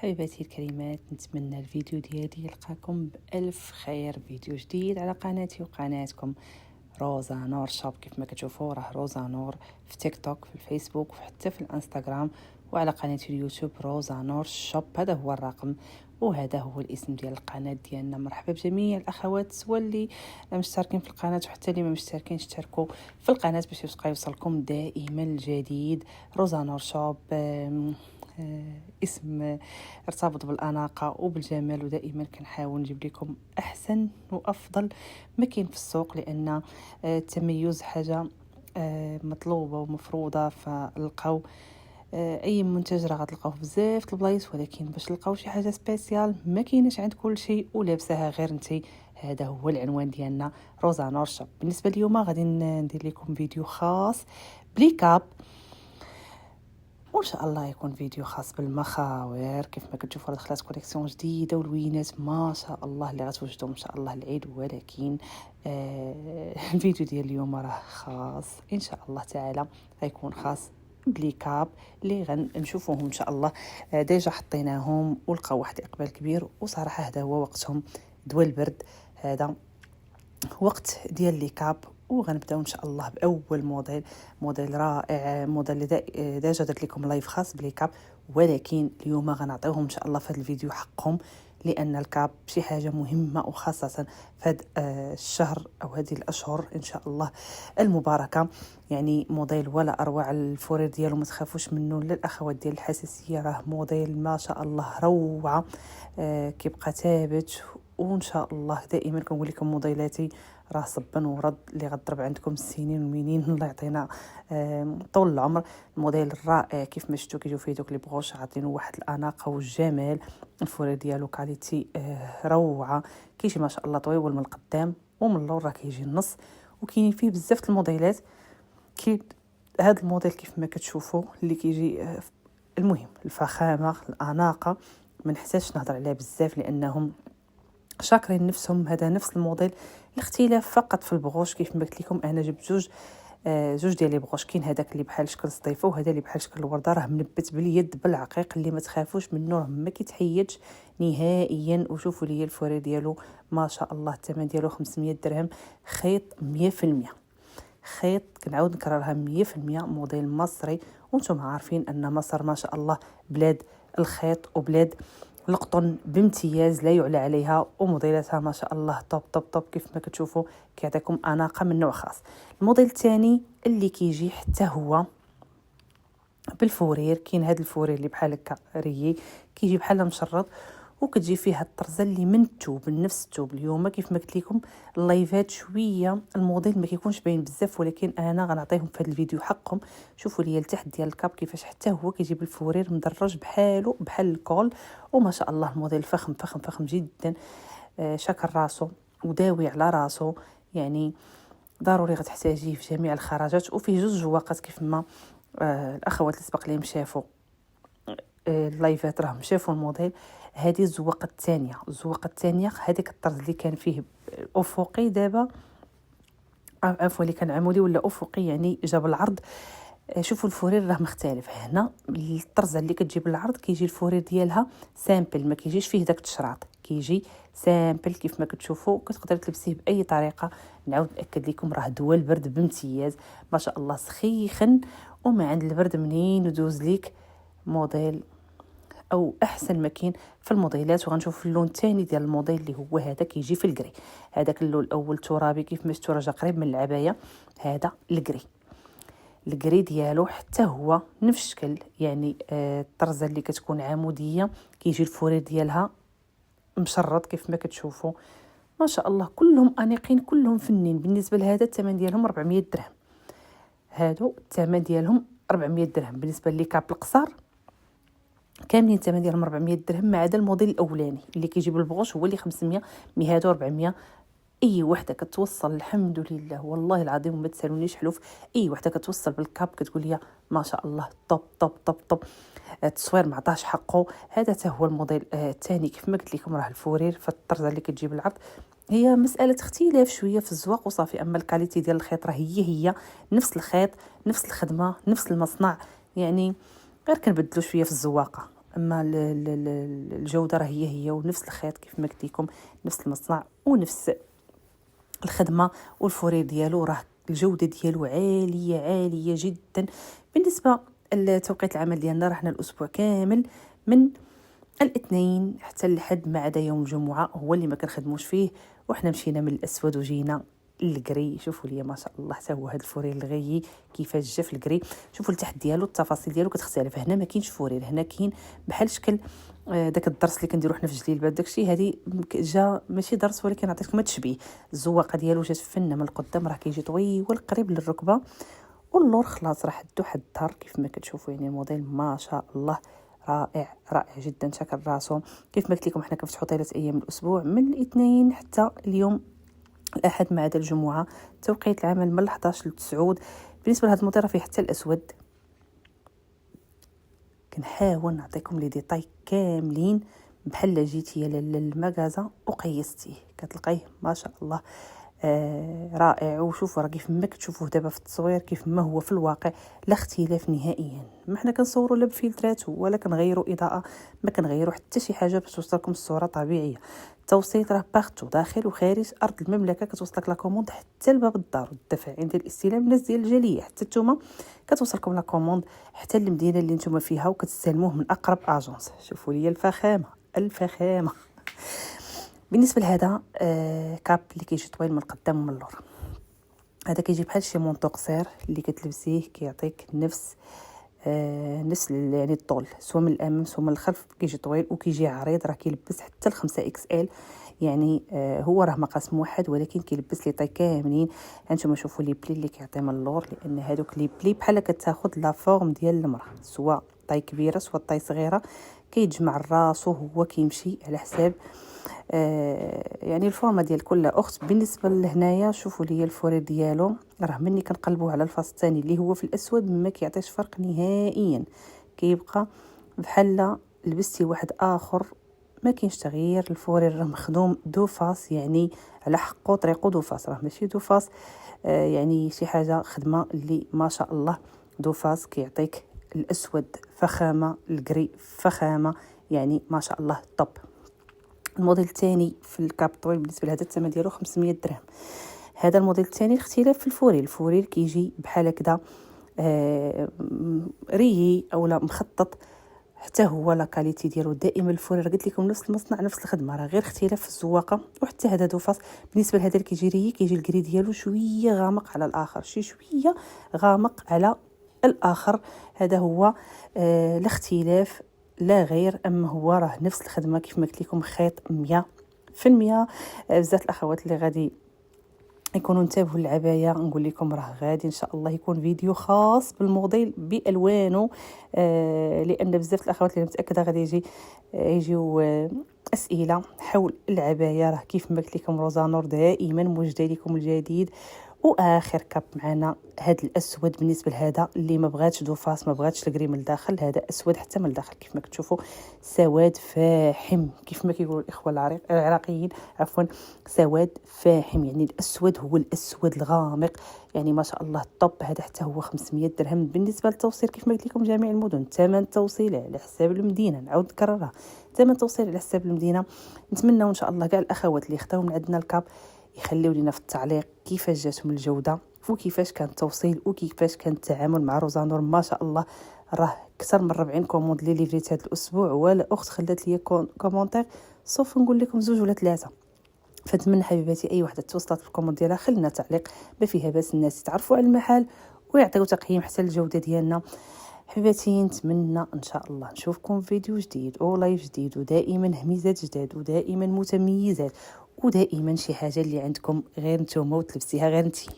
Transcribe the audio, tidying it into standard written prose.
حبيباتي الكريمات، نتمنى الفيديو ديالي يلقاكم بألف خير. فيديو جديد على قناتي وقناتكم روزا نور شوب. كيف ما كتشوفوا راه روزا نور في تيك توك، في الفيسبوك، وحتى في الانستغرام، وعلى قناتي اليوتيوب روزا نور شوب. هذا هو الرقم وهذا هو الاسم ديال القناه ديالنا. مرحبا بجميع الاخوات سواء اللي مشتركين في القناه وحتى اللي ما مشتركينش، اشتركوا في القناه باش يبقى يوصلكم دائما الجديد. روزا نور شوب اسم ارتبط بالأناقة وبالجمال، ودائما كنحاول نجيب لكم أحسن وأفضل ما كاين في السوق، لأن التميز حاجة مطلوبة ومفروضة. فلقاو اي منتج راه غتلقاوه بزاف البلايص، ولكن باش تلقاو شي حاجه سبيسيال ما كايناش عند كل شيء ولابساها غير انت. هذا هو العنوان ديالنا روزا نور شوب. بالنسبه اليوم غادي ندير لكم فيديو خاص بليكاب، وان شاء الله يكون فيديو خاص بالمخاوير. كيف ما كتشوفوا دخلات كوليكسيون جديده والوينات ما شاء الله اللي غتوجدوا ان شاء الله العيد. ولكن الفيديو ديال اليوم راه خاص ان شاء الله تعالى، غيكون خاص بليكاب اللي غنشوفوهم ان شاء الله. ديجا حطيناهم ولقاو واحد اقبال كبير، وصراحه هذا هو وقتهم دوا البرد. هذا وقت ديال ليكاب، وغنبداو ان شاء الله باول موديل رائع، موديل اللي ديجا درت لكم لايف خاص بليكاب، ولكن اليوم غنعطيوهم ان شاء الله في هذا الفيديو حقهم، لان الكاب شي حاجه مهمه، وخاصه في هذا الشهر او هذه الاشهر ان شاء الله المباركه. يعني موديل ولا اروع. الفورير ديالو ما تخافوش منه للاخوات ديال الحساسيه، راه موديل ما شاء الله روعه. كيبقى ثابت، وان شاء الله دائما كنقول لكم موديلاتي راه صبا ورد اللي غضرب عندكم السنين والمنين. الله يعطينا طول العمر. الموديل الرائع كيف ما شفتوا كيجيو فيه دوك لي بغوش عاطينه واحد الاناقه والجمال. الفورير ديالو كاليتي روعه، كيجي ما شاء الله طويول من القدام ومن اللور راه كيجي النص، وكاينين فيه بزاف الموديلات. كي هذا الموديل كيف ما كتشوفوا اللي كيجي المهم الفخامه الاناقه ما نحتاجش نهضر عليها بزاف، لانهم شاكرين نفسهم. هذا نفس الموديل، الاختلاف فقط في البغوش. كيف ما قلت لكم انا جبت جوج ديال لي بغوش، كاين هذاك اللي بحال شكل الصيفه، وهذا اللي بحال شكل الورده، راه منبت باليد بالعقيق اللي ما تخافوش منه، راه ما كيتحيدش نهائيا. وشوفوا لي الفوري ديالو ما شاء الله، الثمن ديالو 500 درهم، خيط 100%، خيط كنعاود نكررها 100%، موديل مصري. وانتم عارفين ان مصر ما شاء الله بلاد الخيط وبلاد القطن بامتياز لا يعلى عليها، وموديلاتها ما شاء الله توب توب توب. كيف ما كتشوفوا كيعطيكم اناقه من نوع خاص. الموديل الثاني اللي كيجي حتى هو بالفورير، كاين هذا الفورير اللي بحال هكا ريي، كيجي بحال مشرط، وكتجي فيها الطرزه اللي من الثوب، نفس الثوب. اليوم كيف ما قلت لكم اللايفات شويه الموديل ما كيكونش باين بزاف، ولكن انا غنعطيهم في هذا الفيديو حقهم. شوفوا لي التحت ديال الكاب كيفاش حتى هو كيجي بالفورير مدرج بحالو بحال الكول، وما شاء الله الموديل فخم فخم فخم جدا. شكل راسو وداوي على راسو، يعني ضروري غتحتاجيه في جميع الخراجات. وفيه جوج جواقات كيف ما الاخوات اللي سبق ليهم شافوا اللايفات راهم شافوا الموديل. هذه الزواقه الثانيه هذيك الطرز اللي كان فيه افقي، دابا عفوا اللي كان عمودي ولا افقي، يعني جاب العرض. شوفوا الفورير راه مختلف. هنا الطرزه اللي كتجي بالعرض كيجي الفورير ديالها سامبل، ما كيجيش فيه داك التشراط، كيجي سامبل كيف ما كتشوفوا. كتقدر تلبسيه باي طريقه. نعاود ناكد لكم راه دوا البرد بامتياز ما شاء الله، سخيخن وما عند البرد منين ودوز ليك موديل او احسن ما كاين في الموديلات. وغنشوف اللون الثاني ديال الموديل اللي هو هذا كيجي في الكري. هذاك اللون الاول ترابي كيف ما شفتوا راه قريب من العبايه، هذا الكري ديالو حتى هو نفس الشكل، يعني الطرزه اللي كتكون عموديه كيجي الفورير ديالها مشرط كيف ما كتشوفوا ما شاء الله. كلهم انيقين كلهم فنين. بالنسبه لهذا الثمن ديالهم 400 درهم، هادو الثمن ديالهم 400 درهم. بالنسبه للكاب القصار كاملين الثمن ديالهم 400 درهم، ما عدا الموديل الاولاني اللي كيجي بالبغوش هو اللي 500. مي هادو 400. اي وحده كتوصل الحمد لله والله العظيم وما تسالونيش حلوف، اي وحده كتوصل بالكاب كتقول لي ما شاء الله طوب طوب طوب طوب. التصوير ما عطاش حقه. هذا حتى هو الموديل الثاني. كيف ما قلت لكم راه الفورير في الطرزه اللي كتجيب العرض، هي مساله اختلاف شويه في الزواق وصافي. اما الكاليتي ديال الخيط راه هي نفس الخيط، نفس الخدمه، نفس المصنع، يعني غير كنبدلوا شويه في الزواقه. اما الجوده راه هي ونفس الخيط كيف ما قلت لكم، نفس المصنع ونفس الخدمه، والفورير ديالو راه الجوده ديالو عاليه جدا. بالنسبه لتوقيت العمل ديالنا راه حنا الاسبوع كامل من الاثنين حتى لحد ما عدا يوم الجمعه هو اللي ما كنخدموش فيه، وحنا مشينا من الاسود وجينا الكري. شوفوا لي ما شاء الله حتى هو هذا الفورير الغي كيفاش جا في الكري. شوفوا التحت ديالو التفاصيل ديالو كتختلف. هنا ما كاينش فورير، هنا كاين بحال شكل داك الدرس اللي كنديرو حنا في جليلبات داكشي. هذه جا ماشي درس ولكن عطيتكم تشبيه. الزواقه ديالو جات فنه من القدام راه كيجي طويل قريب للركبه، واللور خلاص راه حدو حد الظهر كيف ما كتشوفوا. يعني الموديل ما شاء الله رائع جدا. شكل راسو كيف ما قلت لكم حنا كنفتحوا 3 ايام الاسبوع من الاثنين حتى اليوم الاحد ما عدا الجمعه. توقيت العمل من 11 ل 9. بالنسبه لهذا الموديل فيه حتى الاسود. كنحاول نعطيكم لي ديتاي كاملين بحال جيتي للمغازه وقيستيه كتلقايه ما شاء الله رائع. وشوفوا راه كيف ما كتشوفوه دابا في التصوير كيف ما هو في الواقع لا اختلاف نهائيا. ما حنا كنصوروا لا بفلترات ولا كنغيروا اضاءه، ما كنغيروا حتى شي حاجه باش توصلكم الصوره طبيعيه. التوصيل راه باغتو داخل وخارج ارض المملكه، كتوصلك لا كوموند حتى لباب الدار. والدفع عند الاستلام الناس ديال الجاليه حتى نتوما كتوصلكم لا كوموند حتى للمدينه اللي نتوما فيها وكتستلموه من اقرب اجونس. شوفوا لي الفخامه. بالنسبه لهذا كاب اللي كيجي طويل من القدام ومن اللور، هذا كيجي بحال شي مونطو قصير اللي كتلبسيه كيعطيك نفس يعني الطول سواء من الامام سواء من الخلف. كيجي طويل وكيجي عريض، راه كيلبس حتى ل 5 اكس ال. يعني هو راه مقاس موحد ولكن كيلبس لي طاي كاملين. هانتوما شوفوا لي بلي اللي كيعطي من اللور، لان هذوك لي بلي بحال كتاخذ لا فورم ديال المراه، سواء طاي كبيره سواء طاي صغيره. كيتجمع الراس وهو كيمشي على حساب يعني الفورمه ديال كل اخت. بالنسبه لهنايا شوفوا لي الفورير ديالو راه مني كنقلبوه على الفاس الثاني اللي هو في الاسود ما كيعطيش فرق نهائيا، كيبقى بحال لبستي واحد اخر ما كاينش تغيير. الفورير راه مخدوم دو فاس، يعني على حقه طريقه دو فاس، راه ماشي دو فاس يعني شي حاجه خدمه اللي ما شاء الله. دو فاس كيعطيك الاسود فخامه، الكري فخامه، يعني ما شاء الله طب. الموديل الثاني في الكاب طويل بالنسبه لهذا الثمن ديالو 500 درهم. هذا الموديل الثاني الاختلاف في الفورير كيجي بحال هكذا ريي اولا مخطط. حتى هو لا كاليتي ديالو دائما الفورير قلت لكم نفس المصنع نفس الخدمه، راه غير اختلاف في الزواقه. وحتى هذا دوفاس بالنسبه لهذا اللي كيجي ريي كيجي الكري ديالو شويه غامق على الاخر، شويه غامق على الاخر. هذا هو الاختلاف لا غير. اما هو راه نفس الخدمه كيف ما قلت لكم خيط 100%. بزاف الاخوات اللي غادي يكونوا انتبهوا للعبايه نقول لكم راه غادي ان شاء الله يكون فيديو خاص بالموديل بالوانه، لان بزاف الاخوات اللي متاكده غادي يجيو اسئله حول العبايه. راه كيف ما قلت لكم روزانور دائما موجده لكم الجديد. واخر كاب معنا هذا الاسود بالنسبه لهذا اللي ما بغاتش دوفاس ما بغاتش الكريم من الداخل، هذا اسود حتى من الداخل كيف ما كتشوفوا سواد فاحم كيف ما كيقولوا الاخوه العراقيين عفوا، سواد فاحم. يعني الاسود هو الاسود الغامق، يعني ما شاء الله الطب. هذا حتى هو 500 درهم. بالنسبه للتوصيل كيف ما قلت لكم جميع المدن ثمن توصيل على حساب المدينه، نعاود نكررها ثمن توصيل على حساب المدينه. نتمنى ان شاء الله كاع الاخوات اللي خداو من عندنا الكاب يخليو لينا في التعليق كيفاش جاتهم الجوده وكيفاش كان التوصيل وكيفاش كان التعامل مع روزانور. ما شاء الله راه اكثر من 40 كوموند اللي ليفريت هذا الاسبوع، ولا اخت خلات لي كومونتير صوف نقول لكم 2 ولا 3. فنتمنى حبيباتي اي وحده توصلت في الكوموند ديالها خلينا تعليق ما فيها باس، الناس يتعرفوا على المحل ويعطيو تقييم حتى الجوده ديالنا. حبيباتي نتمنى ان شاء الله نشوفكم في فيديو جديد او لايف جديد، ودائما هميزات جداد ودائما متميزات ودائما شي حاجه اللي عندكم غير نتوما وتلبسيها غير نتي.